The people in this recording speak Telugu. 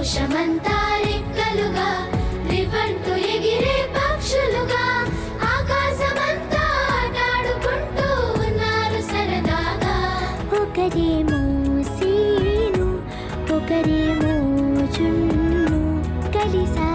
సంతోషమంతా రెక్కలుగా రివంటు ఎగిరే పక్షులుగా ఆకాశమంతా ఆటాడుకుంటూ ఉన్నారు సరదాగా. ఒకరేమో సీను ఒకరేమో చున్ను కలిసా